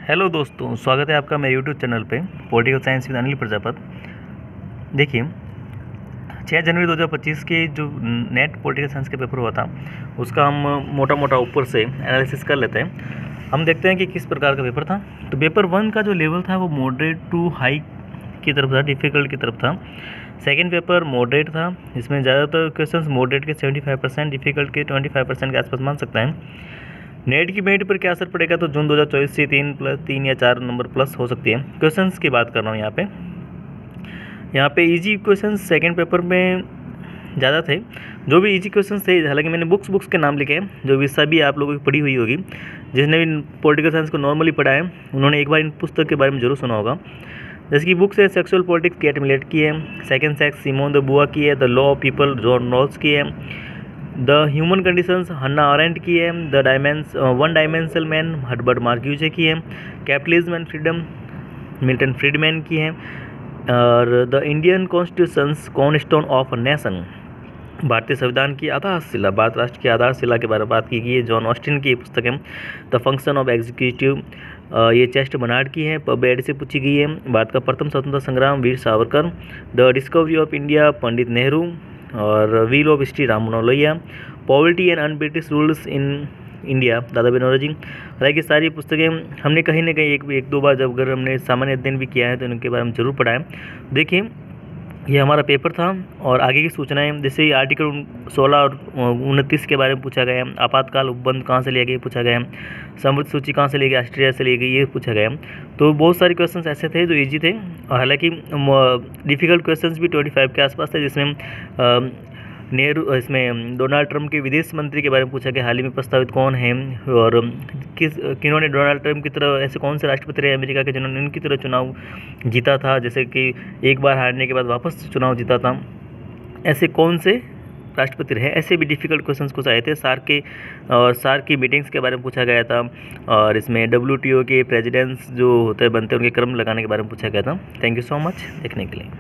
Hello दोस्तों, स्वागत है आपका मेरे यूट्यूब चैनल पे political science with Anil Prajapat. देखिए, 6 जनवरी 2025 के जो नेट पॉलिटिकल साइंस का पेपर हुआ था उसका हम मोटा मोटा ऊपर से एनालिसिस कर लेते हैं। हम देखते हैं कि किस प्रकार का पेपर था। तो पेपर 1 का जो लेवल था वो मॉडरेट टू हाई की तरफ था, डिफ़िकल्ट की तरफ था। सेकेंड पेपर मॉडरेट था, इसमें ज़्यादातर क्वेश्चंस मॉडरेट के 75%, डिफ़िकल्ट के 25% के आसपास मान सकते हैं। नेट की मेरिट पर क्या असर पड़ेगा, तो जून 2024 से 3 या 4 नंबर प्लस हो सकती है। क्वेश्चंस की बात कर रहा हूँ यहाँ पे इजी क्वेश्चंस सेकंड पेपर में ज़्यादा थे। जो भी इजी क्वेश्चंस थे, हालांकि मैंने बुक्स के नाम लिखे हैं, जो भी सभी आप लोगों की पढ़ी हुई होगी। जिसने भी पॉलिटिकल साइंस को नॉर्मली पढ़ा है उन्होंने एक बार इन पुस्तक के बारे में जरूर सुना होगा। जैसे कि बुक्स है सेक्सुअल पॉलिटिक्स गेट मिलेट की है, सेकेंड सेक्स सिमोन द बुआ की है, the law of people John Rawls की है, the human conditions Hannah Arendt की है, one dimensional man Herbert Marcuse की है, capitalism and freedom Milton Friedman की है, और the Indian constitution's cornerstone of a nation भारतीय संविधान की आधारशिला, भारत राष्ट्र की आधारशिला के बारे में बात की गई है, जॉन ऑस्टिन की पुस्तक है। द फंक्शन ऑफ एग्जीक्यूटिव ये चेस्ट बनार्ड की है, पबेड से पूछी गई है। भारत का प्रथम स्वतंत्रता संग्राम Veer Savarkar, the discovery of India Pandit Nehru, और wheel of history Ram Manohar Lohia, poverty and unbritish rules in India Dada Banerjee. हालांकि सारी पुस्तकें हमने कहीं ना कहीं एक दो बार जब अगर हमने सामान्य अध्ययन भी किया है तो इनके बारे में जरूर पढ़ा है। देखिए, ये हमारा पेपर था और आगे की सूचनाएं, जैसे आर्टिकल 16 और 29 के बारे में पूछा गया है। आपातकाल उपबंध कहाँ से लिया गया पूछा गया है। समृद्ध सूची कहाँ से ली गई, ऑस्ट्रेलिया से ली गई, ये पूछा गया। तो बहुत सारे क्वेश्चंस ऐसे थे जो इजी थे, और हालांकि डिफ़िकल्ट क्वेश्चंस भी 25 के आसपास थे, जिसमें इसमें डोनाल्ड ट्रंप के विदेश मंत्री के बारे में पूछा गया, हाल ही में प्रस्तावित कौन है, और किन्होंने डोनाल्ड ट्रंप की तरह, ऐसे कौन से राष्ट्रपति रहे अमेरिका के जिन्होंने इनकी तरह चुनाव जीता था, जैसे कि एक बार हारने के बाद वापस चुनाव जीता था, ऐसे कौन से राष्ट्रपति रहे। ऐसे भी डिफ़िकल्ट क्वेश्चंस कुछ आए थे। सार्क की मीटिंग्स के बारे में पूछा गया था, और इसमें WTO के प्रेसिडेंट्स जो होते बनते हैं उनके क्रम लगाने के बारे में पूछा गया था। थैंक यू सो मच देखने के लिए।